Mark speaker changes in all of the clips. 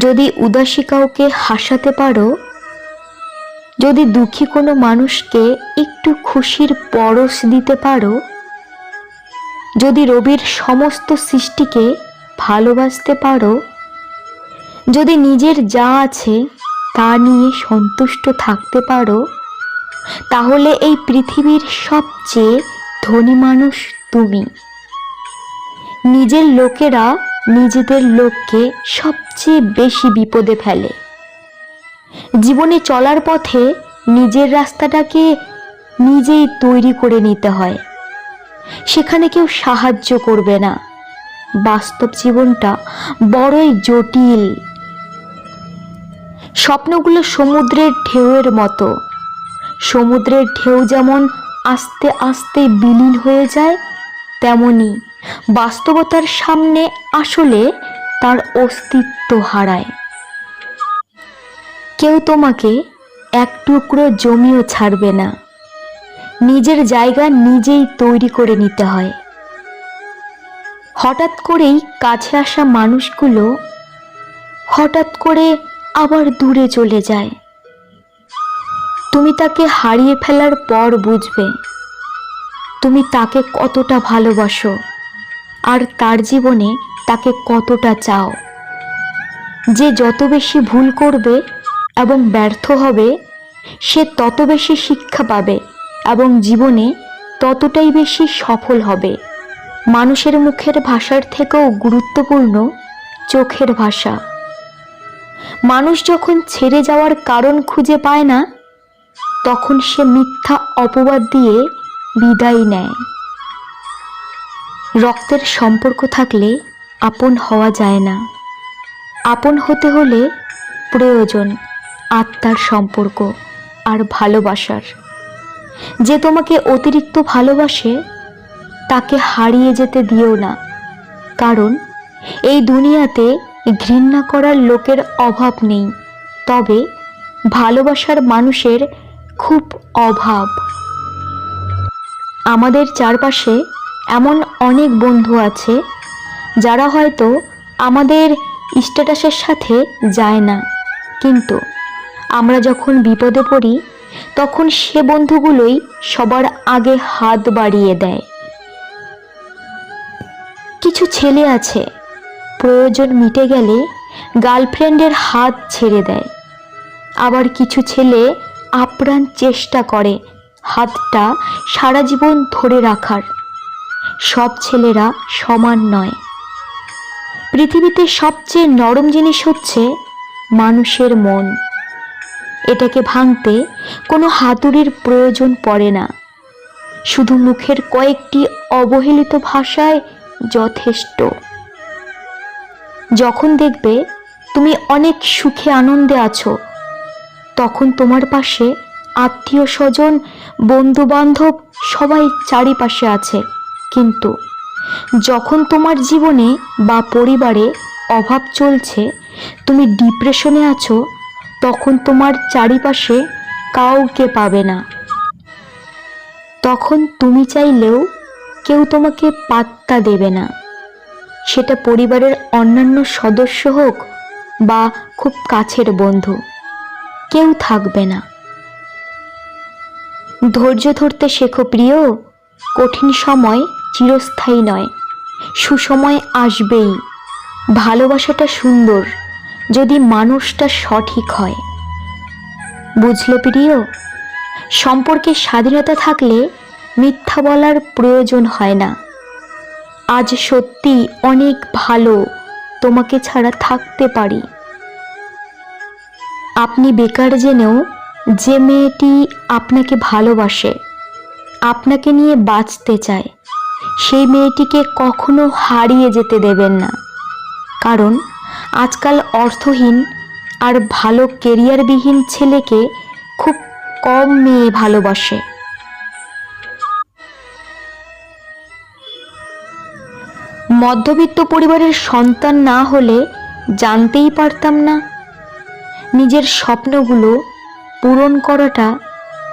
Speaker 1: যদি উদাসী কাউকে হাসাতে পারো, যদি দুঃখী কোনো মানুষকে একটু খুশির পরশ দিতে পারো, যদি রবির সমস্ত সৃষ্টিকে ভালোবাসতে পারো, যদি নিজের যা আছে তা নিয়ে সন্তুষ্ট থাকতে পারো, তাহলে এই পৃথিবীর সবচেয়ে ধনী মানুষ তুমি। নিজের লোকেরা নিজেদের লোককে সবচেয়ে বেশি বিপদে ফেলে। জীবনে চলার পথে নিজের রাস্তাটাকে নিজেই তৈরি করে নিতে হয়, সেখানে কেউ সাহায্য করবে না। বাস্তব জীবনটা বড়ই জটিল। স্বপ্নগুলো সমুদ্রের ঢেউয়ের মতো। সমুদ্রের ঢেউ যেমন আস্তে আস্তে বিলীন হয়ে যায়, তেমনি বাস্তবতার সামনে আসলে তার অস্তিত্ব হারায়। কেউ তোমাকে এক টুকরো জমিও ছাড়বে না। নিজের জায়গা নিজেই তৈরি করে নিতে হয়। হঠাৎ করেই কাছে আসা মানুষগুলো হঠাৎ করে আবার দূরে চলে যায়। তুমি তাকে হারিয়ে ফেলার পর বুঝবে তুমি তাকে কতটা ভালোবাসো আর তার জীবনে তাকে কতটা চাও। যে যত বেশি ভুল করবে এবং ব্যর্থ হবে, সে তত বেশি শিক্ষা পাবে এবং জীবনে ততটাই বেশি সফল হবে। মানুষের মুখের ভাষার থেকেও গুরুত্বপূর্ণ চোখের ভাষা। মানুষ যখন ছেড়ে যাওয়ার কারণ খুঁজে পায় না, তখন সে মিথ্যা অপবাদ দিয়ে বিদায় নেয়। রক্তের সম্পর্ক থাকলে আপন হওয়া যায় না। আপন হতে হলে প্রয়োজন আত্মার সম্পর্ক আর ভালোবাসার। যে তোমাকে অতিরিক্ত ভালোবাসে তাকে হারিয়ে যেতে দিও না, কারণ এই দুনিয়াতে ঘৃণা করার লোকের অভাব নেই, তবে ভালোবাসার মানুষের খুব অভাব। আমাদের চারপাশে এমন অনেক বন্ধু আছে যারা হয়তো আমাদের স্ট্যাটাসের সাথে যায় না, কিন্তু আমরা যখন বিপদে পড়ি তখন সে বন্ধুগুলোই সবার আগে হাত বাড়িয়ে দেয়। কিছু ছেলে আছে প্রয়োজন মিটে গেলে গার্লফ্রেন্ডের হাত ছেড়ে দেয়, আবার কিছু ছেলে আপ্রাণ চেষ্টা করে হাতটা সারা জীবন ধরে রাখার। সব ছেলেরা সমান নয়। পৃথিবীতে সবচেয়ে নরম জিনিস হচ্ছে মানুষের মন। এটাকে ভাঙতে কোনো হাতুড়ির প্রয়োজন পড়ে না, শুধু মুখের কয়েকটি অবহেলিত ভাষায় যথেষ্ট। যখন দেখবে তুমি অনেক সুখে আনন্দে আছো, তখন তোমার পাশে আত্মীয় স্বজন, বন্ধু বান্ধব সবাই চারিপাশে আছে, কিন্তু যখন তোমার জীবনে বা পরিবারে অভাব চলছে, তুমি ডিপ্রেশনে আছো, তখন তোমার চারিপাশে কাউকে পাবে না। তখন তুমি চাইলেও কেউ তোমাকে পাত্তা দেবে না। সেটা পরিবারের অন্যান্য সদস্য হোক বা খুব কাছের বন্ধু, কেউ থাকবে না। ধৈর্য ধরতে শেখো প্রিয়। কঠিন সময় চিরস্থায়ী নয়, সুসময় আসবেই। ভালোবাসাটা সুন্দর যদি মানুষটা সঠিক হয়। বুঝলে প্রিয়, সম্পর্কে স্বাধীনতা থাকলে মিথ্যা বলার প্রয়োজন হয় না। আজ সত্যি অনেক ভালো, তোমাকে ছাড়া থাকতে পারি। আপনি বেকার জেনেও যে মেয়েটি আপনাকে ভালোবাসে, আপনাকে নিয়ে বাঁচতে চায়, সেই মেয়েটিকে কখনো হারিয়ে যেতে দেবেন না। কারণ আজকাল অর্থহীন আর ভালো কেরিয়ারবিহীন ছেলেকে খুব কম মেয়ে ভালোবাসে। মধ্যবিত্ত পরিবারের সন্তান না হলে জানতেই পারতাম না নিজের স্বপ্নগুলো পূরণ করাটা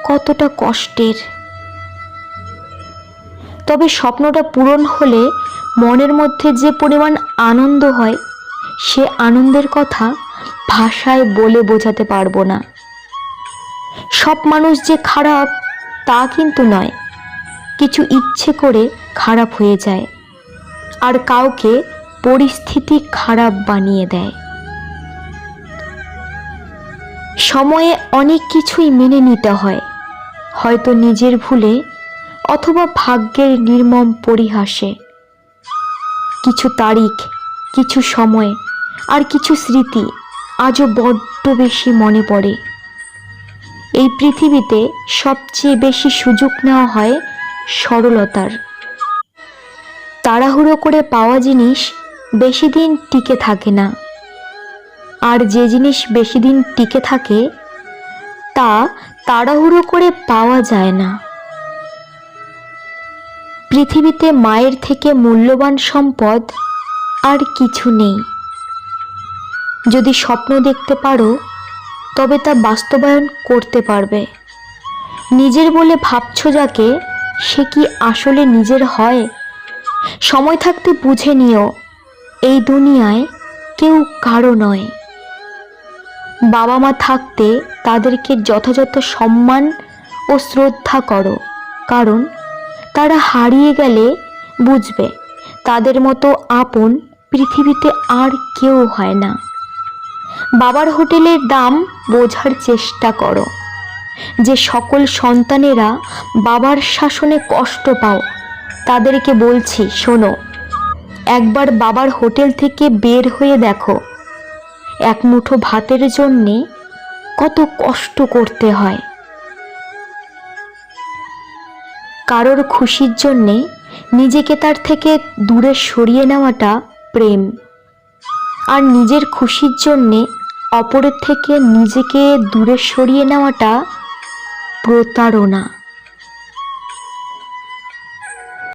Speaker 1: কতটা কষ্টের। তবে স্বপ্নটা পূরণ হলে মনের মধ্যে যে পরিমাণ আনন্দ হয়, সে আনন্দের কথা ভাষায় বলে বোঝাতে পারবো না। সব মানুষ যে খারাপ তা কিন্তু নয়, কিছু ইচ্ছে করে খারাপ হয়ে যায় আর কাউকে পরিস্থিতি খারাপ বানিয়ে দেয়। সময়ে অনেক কিছুই মেনে নিতে হয়, হয়তো নিজের ভুলে অথবা ভাগ্যের নির্মম পরিহাসে। কিছু তারিখ, কিছু সময় আর কিছু স্মৃতি আজও বড্ড বেশি মনে পড়ে। এই পৃথিবীতে সবচেয়ে বেশি সুযোগ নেওয়া হয় সরলতার। তাড়াহুড়ো করে পাওয়া জিনিস বেশি দিন টিকে থাকে না, আর যে জিনিস বেশি দিন টিকে থাকে তা তাড়াহুড়ো করে পাওয়া যায় না। পৃথিবীতে মায়ের থেকে মূল্যবান সম্পদ আর কিছু নেই। যদি স্বপ্ন দেখতে পারো তবে তা বাস্তবায়ন করতে পারবে। নিজের বলে ভাবছো যাকে, সে কি আসলে নিজের হয়? সময় থাকতে বুঝে নিও, এই দুনিয়ায় কেউ কারো নয়। বাবা মা থাকতে তাদেরকে যথাযথ সম্মান ও শ্রদ্ধা করো, কারণ তারা হারিয়ে গেলে বুঝবে তাদের মতো আপন পৃথিবীতে আর কেউ হয় না। বাবার হোটেলের দাম বোঝার চেষ্টা করো। যে সকল সন্তানেরা বাবার শাসনে কষ্ট পাও তাদেরকে বলছি, শোনো, একবার বাবার হোটেল থেকে বের হয়ে দেখো, এক মুঠো ভাতের জন্যে কত কষ্ট করতে হয়। কারোর খুশির জন্যে নিজেকে তার থেকে দূরে সরিয়ে নেওয়াটা প্রেম, আর নিজের খুশির জন্যে অপরের থেকে নিজেকে দূরে সরিয়ে নেওয়াটা প্রতারণা।